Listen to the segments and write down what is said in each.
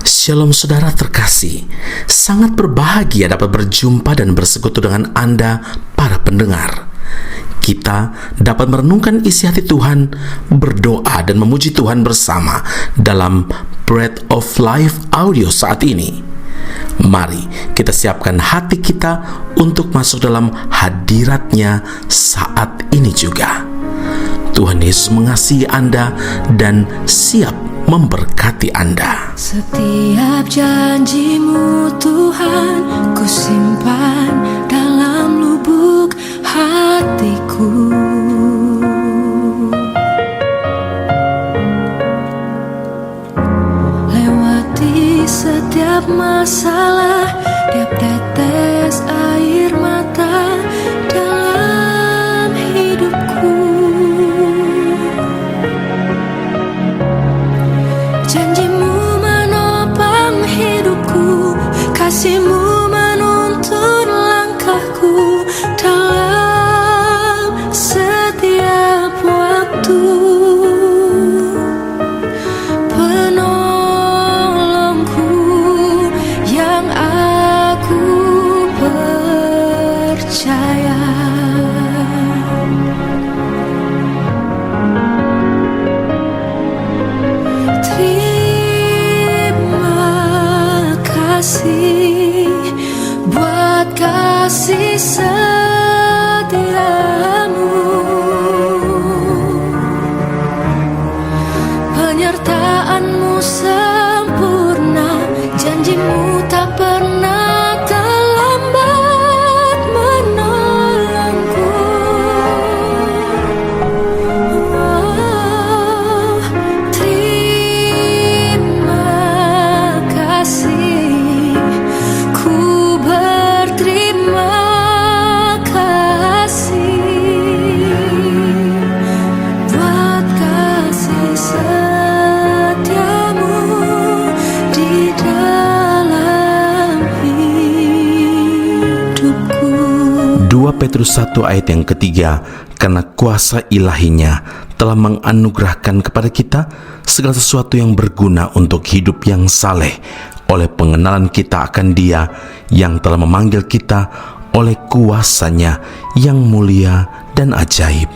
Shalom saudara terkasih, sangat berbahagia dapat berjumpa dan bersekutu dengan Anda para pendengar. Kita dapat merenungkan isi hati Tuhan, berdoa dan memuji Tuhan bersama dalam Bread of Life audio saat ini. Mari kita siapkan hati kita untuk masuk dalam hadirat-Nya saat ini juga. Tuhan Yesus mengasihi Anda dan siap memberkati Anda. Setiap janji-Mu Tuhan, ku simpan dalam lubuk hatiku. Lewati setiap masalah, tiap tetes air mata dalam hidupku. Janji-Mu menopang hidupku, kasih-Mu menuntun langkahku dalam setiap waktu. Penolongku yang aku percaya. Buat kasih setia-Mu, penyertaan-Mu sempurna, janji-Mu tak pernah terlambat menolongku. Terima kasih. Petrus 1 ayat yang ketiga, karena kuasa ilahinya telah menganugerahkan kepada kita segala sesuatu yang berguna untuk hidup yang saleh oleh pengenalan kita akan Dia yang telah memanggil kita oleh kuasa-Nya yang mulia dan ajaib.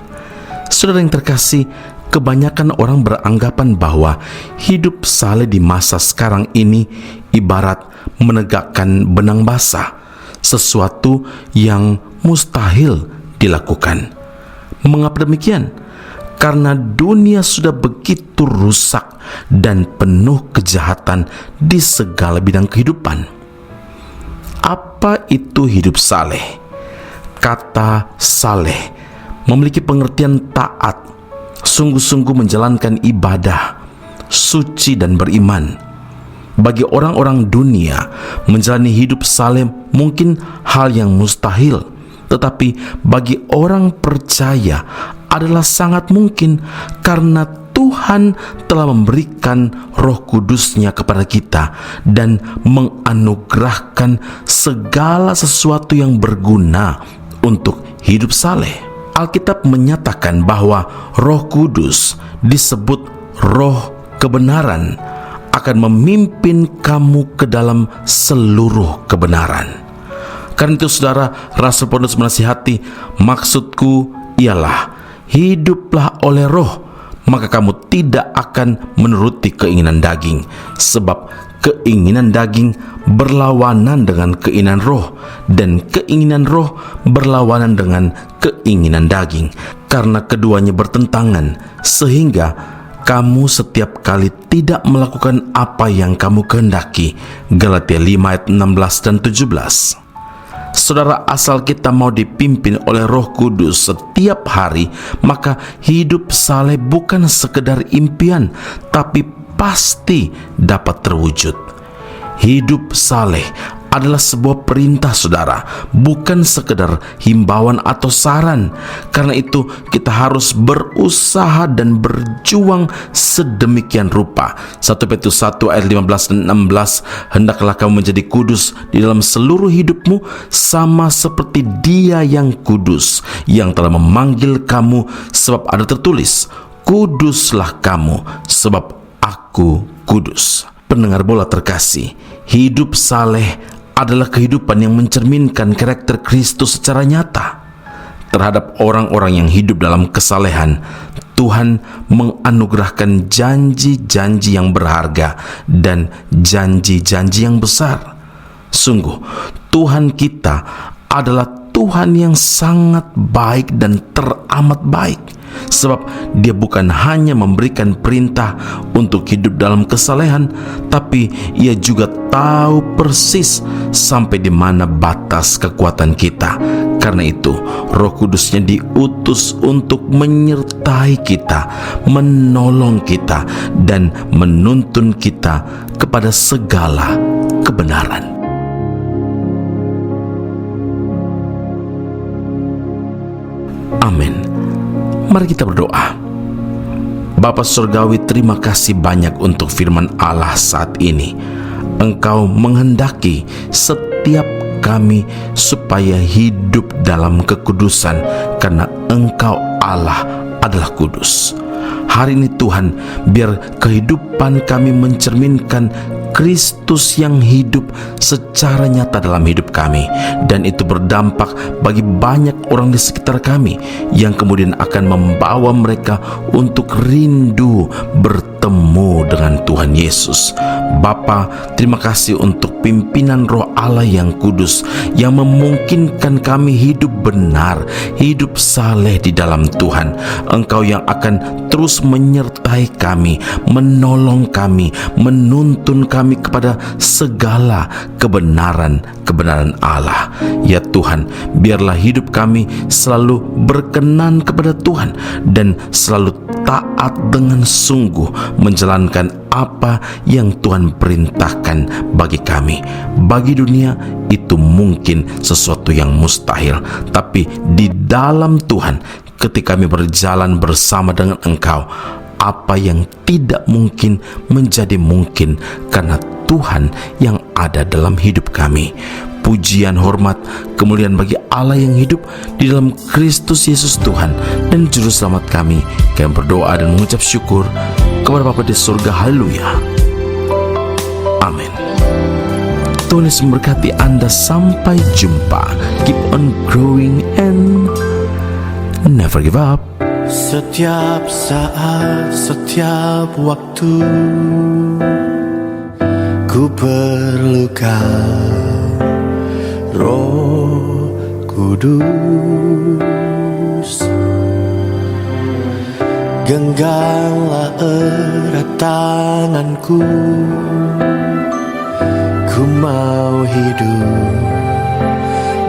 Saudara yang terkasih, kebanyakan orang beranggapan bahwa hidup saleh di masa sekarang ini ibarat menegakkan benang basah, sesuatu yang mustahil dilakukan. Mengapa demikian? Karena dunia sudah begitu rusak dan penuh kejahatan di segala bidang kehidupan. Apa itu hidup saleh? Kata saleh memiliki pengertian taat, sungguh-sungguh menjalankan ibadah, suci dan beriman. Bagi orang-orang dunia, menjalani hidup saleh mungkin hal yang mustahil, tetapi bagi orang percaya adalah sangat mungkin karena Tuhan telah memberikan Roh Kudus-Nya kepada kita dan menganugerahkan segala sesuatu yang berguna untuk hidup saleh. Alkitab menyatakan bahwa Roh Kudus disebut Roh kebenaran, akan memimpin kamu ke dalam seluruh kebenaran. Karena itu saudara, Rasul Paulus menasihati, maksudku ialah hiduplah oleh Roh, maka kamu tidak akan menuruti keinginan daging, sebab keinginan daging berlawanan dengan keinginan Roh, dan keinginan Roh berlawanan dengan keinginan daging, karena keduanya bertentangan, sehingga kamu setiap kali tidak melakukan apa yang kamu kehendaki. Galatia 5 ayat 16 dan 17. Saudara, asal kita mau dipimpin oleh Roh Kudus setiap hari, maka hidup saleh bukan sekedar impian, tapi pasti dapat terwujud. Hidup saleh adalah sebuah perintah saudara, bukan sekedar himbauan atau saran. Karena itu kita harus berusaha dan berjuang sedemikian rupa. 1 Petrus 1 ayat 15 dan 16, hendaklah kamu menjadi kudus di dalam seluruh hidupmu, sama seperti Dia yang kudus, yang telah memanggil kamu, sebab ada tertulis, kuduslah kamu, sebab Aku kudus. Pendengar bola terkasih, hidup saleh adalah kehidupan yang mencerminkan karakter Kristus secara nyata. Terhadap orang-orang yang hidup dalam kesalehan, Tuhan menganugerahkan janji-janji yang berharga dan janji-janji yang besar. Sungguh, Tuhan kita adalah Tuhan yang sangat baik dan teramat baik. Sebab Dia bukan hanya memberikan perintah untuk hidup dalam kesalehan, tapi Ia juga tahu persis sampai di mana batas kekuatan kita. Karena itu, Roh Kudus-Nya diutus untuk menyertai kita, menolong kita, dan menuntun kita kepada segala kebenaran. Amin. Mari kita berdoa. Bapa Surgawi, terima kasih banyak untuk firman Allah saat ini. Engkau menghendaki setiap kami supaya hidup dalam kekudusan, karena Engkau Allah adalah kudus. Hari ini Tuhan, biar kehidupan kami mencerminkan Kristus yang hidup secara nyata dalam hidup kami, dan itu berdampak bagi banyak orang di sekitar kami yang kemudian akan membawa mereka untuk rindu bertemu dengan Tuhan Yesus. Bapa, terima kasih untuk pimpinan Roh Allah yang kudus yang memungkinkan kami hidup benar, hidup saleh di dalam Tuhan. Engkau yang akan terus menyertai kami, menolong kami, menuntun kami kepada segala kebenaran Allah. Ya Tuhan, biarlah hidup kami selalu berkenan kepada Tuhan dan selalu taat dengan sungguh menjalankan apa yang Tuhan perintahkan bagi kami. Bagi dunia itu mungkin sesuatu yang mustahil, tapi di dalam Tuhan, ketika kami berjalan bersama dengan Engkau, apa yang tidak mungkin menjadi mungkin karena Tuhan yang ada dalam hidup kami. Pujian, hormat, kemuliaan bagi Allah yang hidup di dalam Kristus Yesus Tuhan dan Juru Selamat kami. Kami berdoa dan mengucap syukur kepada Bapa di surga. Haleluya. Amin. Tuhan Yesus memberkati Anda. Sampai jumpa. Keep on growing and never give up. Setiap saat, setiap waktu, ku perlukan Roh Kudus. Genggamlah erat tanganku, ku mau hidup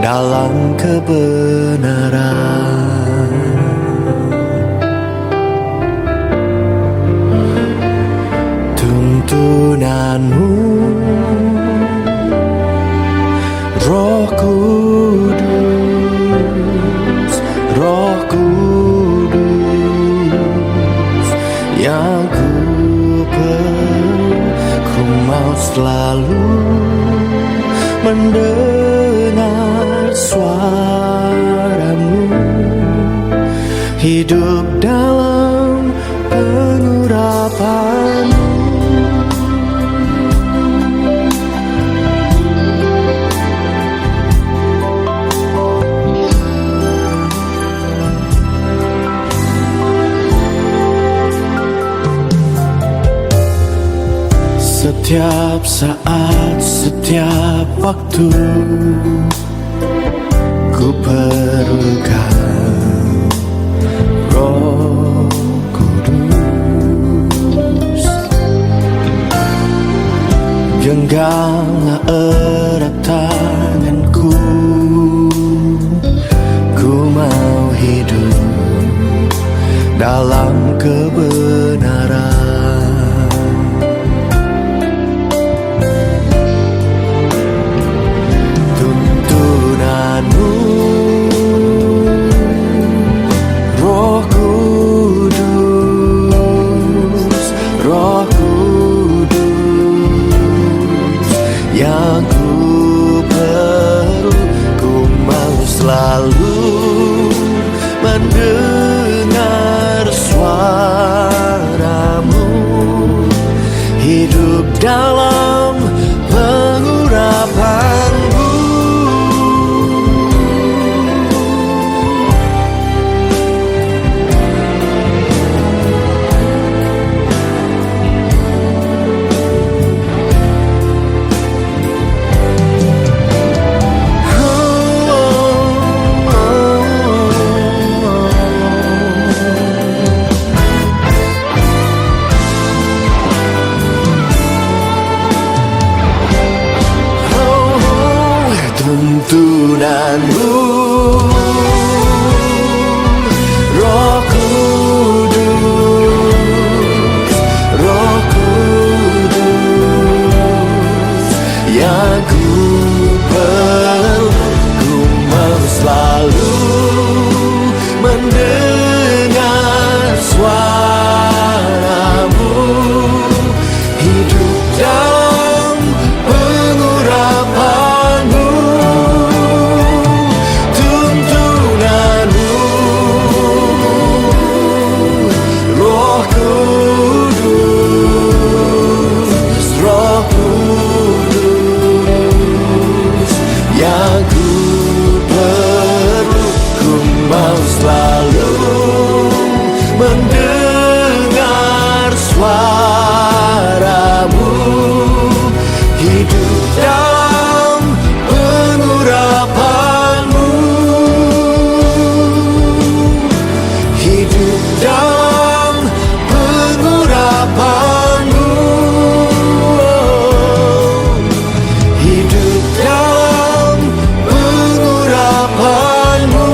dalam kebenaran. Tuntunanmu, Roh Kudus, Roh Kudus, yang ku perlu. Ku mau selalu mendengar suaramu, hidup dalam pengurapan. Setiap saat, setiap waktu, ku perlukan Roh Kudus. Genggamlah erat tanganku, ku mau hidup dalam kebenaran. Roh Kudus, Roh Kudus, yang ku perlu. Ku mau selalu mendengar suara tuntunanmu. Roh Kudus, Roh Kudus, yang ku perlu, ku mau selalu mendengar suaramu, hidup dalam pengurapanmu, tuntunanmu. Roh Kudus, Roh Kudus, yang ku perlu, ku mau selalu mendengar suaramu, hidup dalam pengurapanmu, hidup dalam pengurapanmu, hidup dalam pengurapanmu.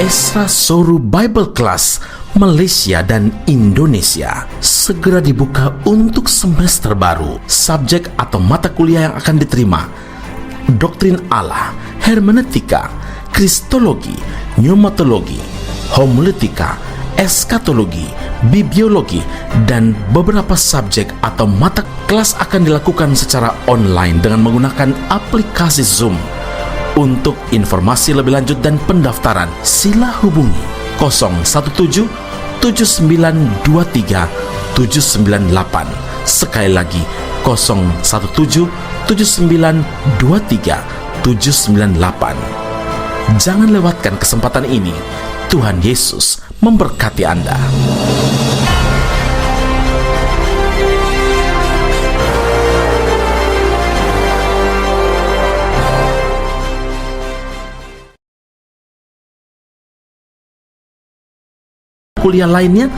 Esra Soru Bible Class Malaysia dan Indonesia segera dibuka untuk semester baru. Subjek atau mata kuliah yang akan diterima: Doktrin Allah, Hermeneutika, Kristologi, Pneumatologi, Homiletika, Eskatologi, Bibliologi, dan beberapa subjek atau mata kelas akan dilakukan secara online dengan menggunakan aplikasi Zoom. Untuk informasi lebih lanjut dan pendaftaran, sila hubungi 017 7923 798. Sekali lagi 017 7923 798. Jangan lewatkan kesempatan ini. Tuhan Yesus memberkati Anda. Kuliah lainnya